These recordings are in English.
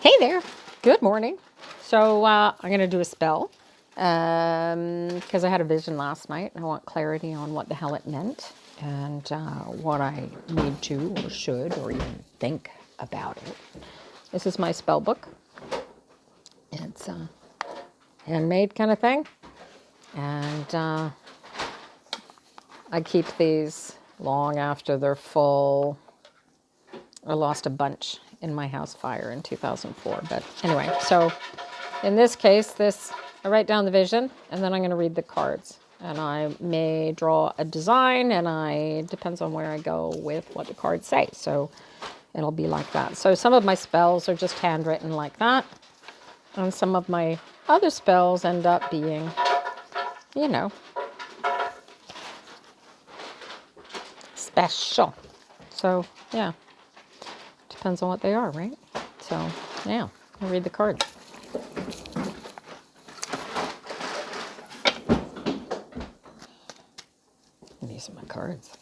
Hey there, good morning. So I'm going to do a spell because I had a vision last night and I want clarity on what the hell it meant and what I need to or should or even think about it. This is my spell book. It's a handmade kind of thing, and I keep these long after they're full. I lost a bunch in my house fire in 2004. But anyway, so in this case, I write down the vision and then I'm going to read the cards. And I may draw a design, and it depends on where I go with what the cards say. So it'll be like that. So some of my spells are just handwritten like that. And some of my other spells end up being, special. So yeah. Depends on what they are, right? So, yeah, I'll read the cards. These are my cards.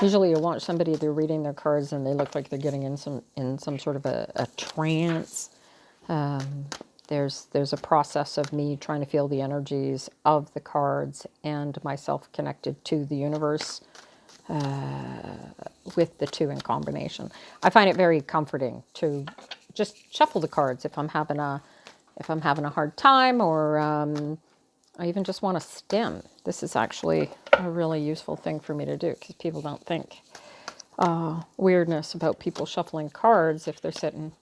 Usually you watch somebody, they're reading their cards and they look like they're getting in some sort of a trance. There's a process of me trying to feel the energies of the cards and myself connected to the universe with the two in combination. I find it very comforting to just shuffle the cards if I'm having a hard time, or I even just want to stim. This is actually a really useful thing for me to do because people don't think weirdness about people shuffling cards if they're sitting,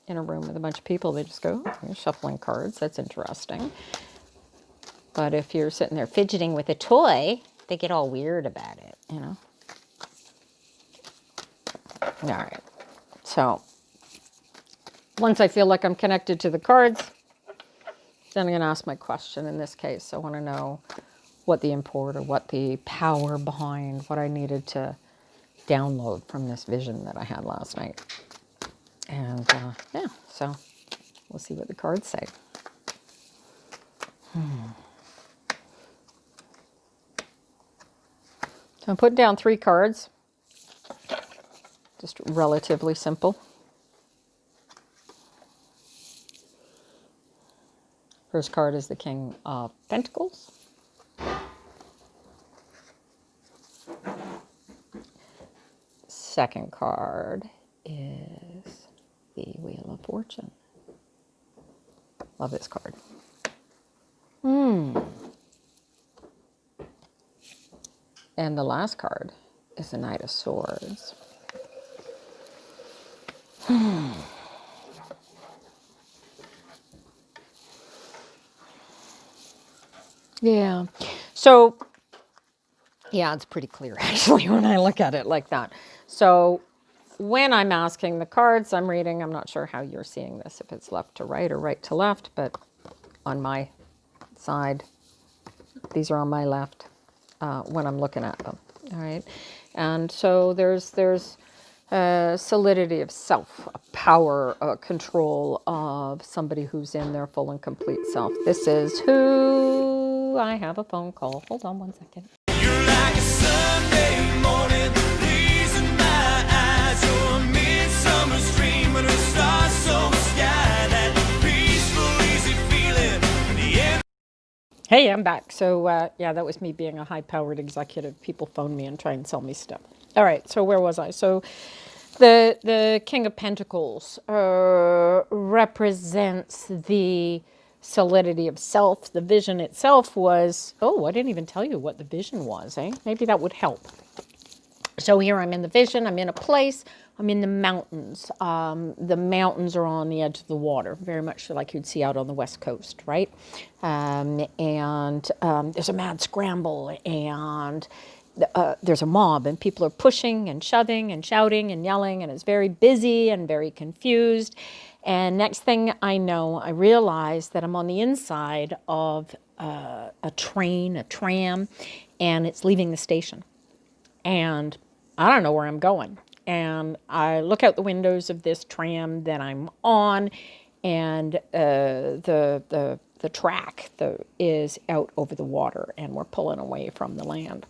in a room with a bunch of people. They just go, oh, you're shuffling cards. That's interesting. But if you're sitting there fidgeting with a toy, they get all weird about it, All right. So once I feel like I'm connected to the cards, then I'm going to ask my question. In this case, I want to know what the import or what the power behind what I needed to download from this vision that I had last night. And yeah, so we'll see what the cards say. So I'm putting down 3 cards, just relatively simple. First card is the King of Pentacles. Second card is the Wheel of Fortune. Love this card. And the last card is the Knight of Swords. Yeah. So, yeah, it's pretty clear actually when I look at it like that. So when I'm asking the cards, I'm reading, I'm not sure how you're seeing this, if it's left to right or right to left, but on my side, these are on my left when I'm looking at them. All right. And so there's solidity of self, a power, a control of somebody who's in their full and complete self. This is who I have a phone call. Hold on one second. You're like a Sunday morning breeze in my eyes. You're a midsummer's dream under a star-soaked sky. That peaceful, easy feeling in the air. Hey, I'm back. So, yeah, that was me being a high-powered executive. People phone me and try and sell me stuff. All right, so where was I? So the King of Pentacles represents the solidity of self. The vision itself was, oh, I didn't even tell you what the vision was, eh? Maybe that would help. So here I'm in the vision, I'm in a place, I'm in the mountains. The mountains are on the edge of the water, very much like you'd see out on the West Coast, right? And there's a mad scramble, and there's a mob, and people are pushing and shoving and shouting and yelling, and it's very busy and very confused. And next thing I know, I realize that I'm on the inside of a train, a tram, and it's leaving the station. And I don't know where I'm going. And I look out the windows of this tram that I'm on, and the the track is out over the water, and we're pulling away from the land.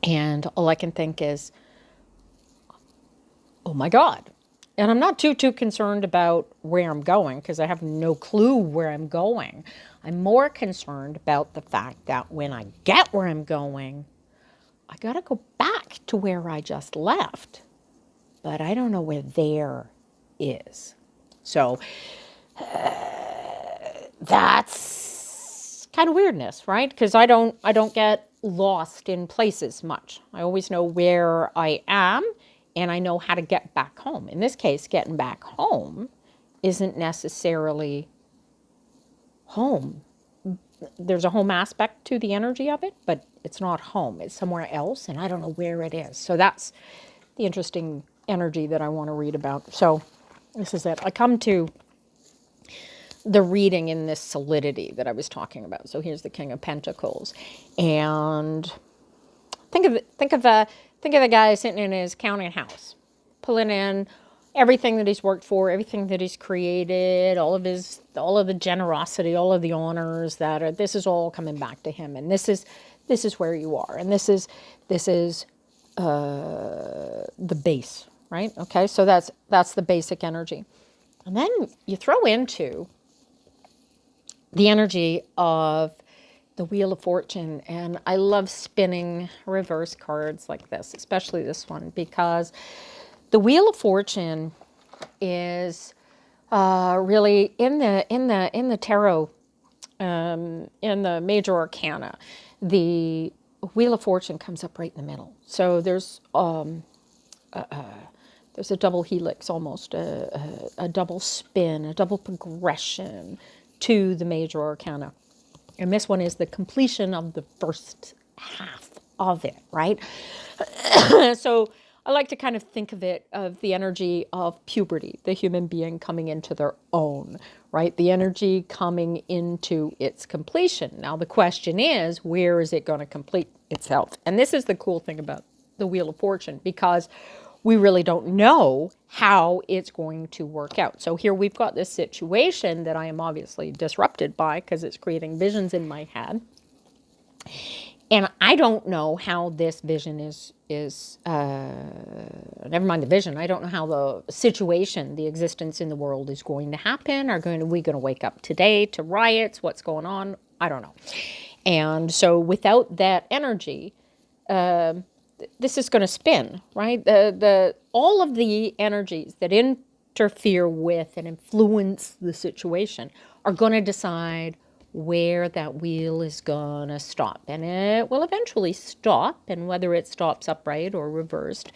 And all I can think is, oh my God. And I'm not too concerned about where I'm going, because I have no clue where I'm going. I'm more concerned about the fact that when I get where I'm going, I got to go back to where I just left. But I don't know where there is. So that's kind of weirdness, right? Because I don't get lost in places much. I always know where I am, and I know how to get back home. In this case, getting back home isn't necessarily home. There's a home aspect to the energy of it, but it's not home. It's somewhere else, and I don't know where it is. So that's the interesting energy that I want to read about. So this is it. I come to the reading in this solidity that I was talking about. So here's the King of Pentacles, and think of the guy sitting in his counting house, pulling in everything that he's worked for, everything that he's created, all of the generosity, all of the honors this is all coming back to him, and this is where you are, and this is the base, right? Okay, so that's the basic energy, and then you throw into the energy of the Wheel of Fortune. And I love spinning reverse cards like this, especially this one, because the Wheel of Fortune is really in the tarot, in the major arcana. The Wheel of Fortune comes up right in the middle. So there's a double helix, almost a double spin, a double progression to the major arcana. And this one is the completion of the first half of it, right? So I like to kind of think of the energy of puberty, the human being coming into their own, right? The energy coming into its completion. Now the question is, where is it going to complete itself? And this is the cool thing about the Wheel of Fortune, because we really don't know how it's going to work out. So here we've got this situation that I am obviously disrupted by, because it's creating visions in my head. And I don't know how this vision never mind the vision, I don't know how the situation, the existence in the world is going to happen. Are we going to wake up today to riots? What's going on? I don't know. And so without that energy, this is going to spin, right? All of the energies that interfere with and influence the situation are going to decide where that wheel is going to stop. And it will eventually stop, and whether it stops upright or reversed,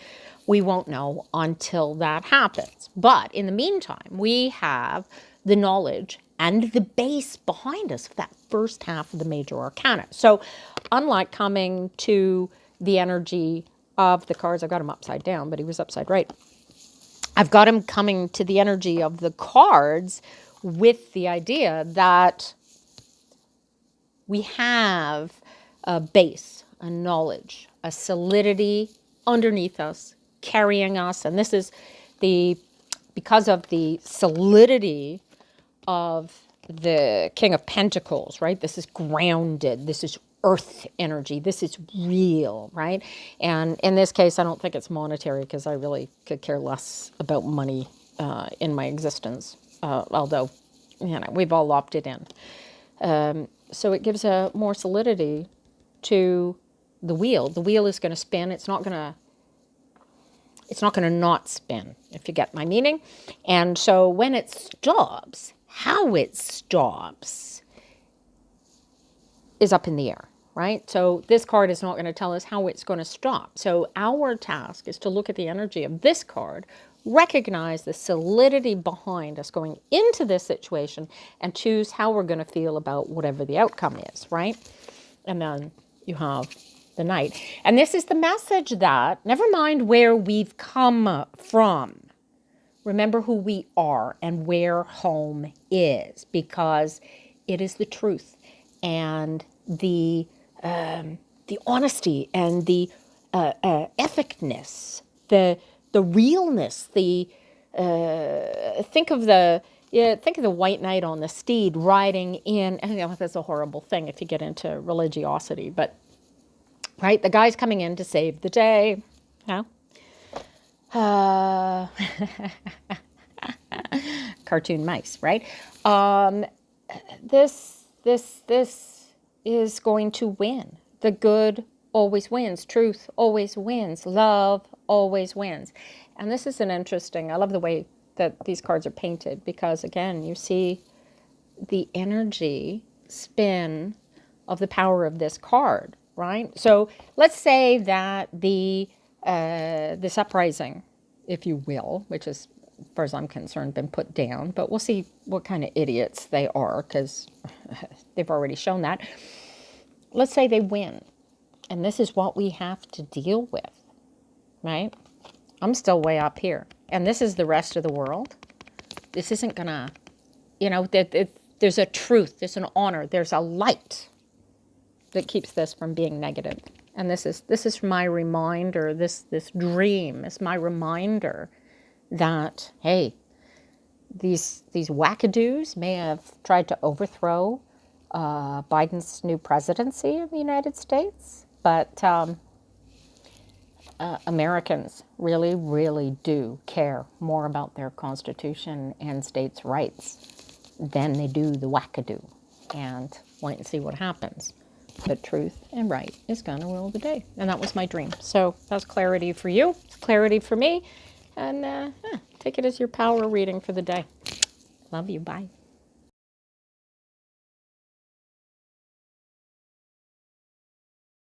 we won't know until that happens. But in the meantime, we have the knowledge and the base behind us for that first half of the major arcana. So unlike coming to the energy of the cards, I've got him upside down, but he was upside right. I've got him coming to the energy of the cards with the idea that we have a base, a knowledge, a solidity underneath us, carrying us. And this is because of the solidity of the King of Pentacles, right? This is grounded. This is earth energy. This is real, right? And in this case, I don't think it's monetary, because I really could care less about money in my existence, although, we've all opted in. So it gives a more solidity to the wheel. The wheel is going to spin. It's not going to not spin, if you get my meaning. And so when it stops, how it stops is up in the air, right? So this card is not going to tell us how it's going to stop. So our task is to look at the energy of this card, recognize the solidity behind us going into this situation, and choose how we're going to feel about whatever the outcome is, right? And then you have the Knight. And this is the message that, never mind where we've come from, remember who we are and where home is, because it is the truth and the honesty and the ethicness, the realness, think of the Yeah, think of the white knight on the steed riding in, and that's a horrible thing if you get into religiosity, but right, the guy's coming in to save the day. No? Cartoon mice, right? This is going to win. The good always wins. Truth always wins. Love always wins. And this is an interesting, I love the way that these cards are painted because, again, you see the energy spin of the power of this card, right? So let's say that this uprising, if you will, which is, as far as I'm concerned, been put down, but we'll see what kind of idiots they are because they've already shown that. Let's say they win, and this is what we have to deal with, right? I'm still way up here, and this is the rest of the world. This isn't gonna, there's a truth, there's an honor, there's a light that keeps this from being negative. And this is my reminder, this dream is my reminder that, hey, these wackadoos may have tried to overthrow Biden's new presidency of the United States, but Americans really, really do care more about their Constitution and states' rights than they do the wackadoo. And wait and see what happens. But truth and right is going to rule the day. And that was my dream. So that's clarity for you. It's clarity for me. And take it as your power reading for the day. Love you. Bye.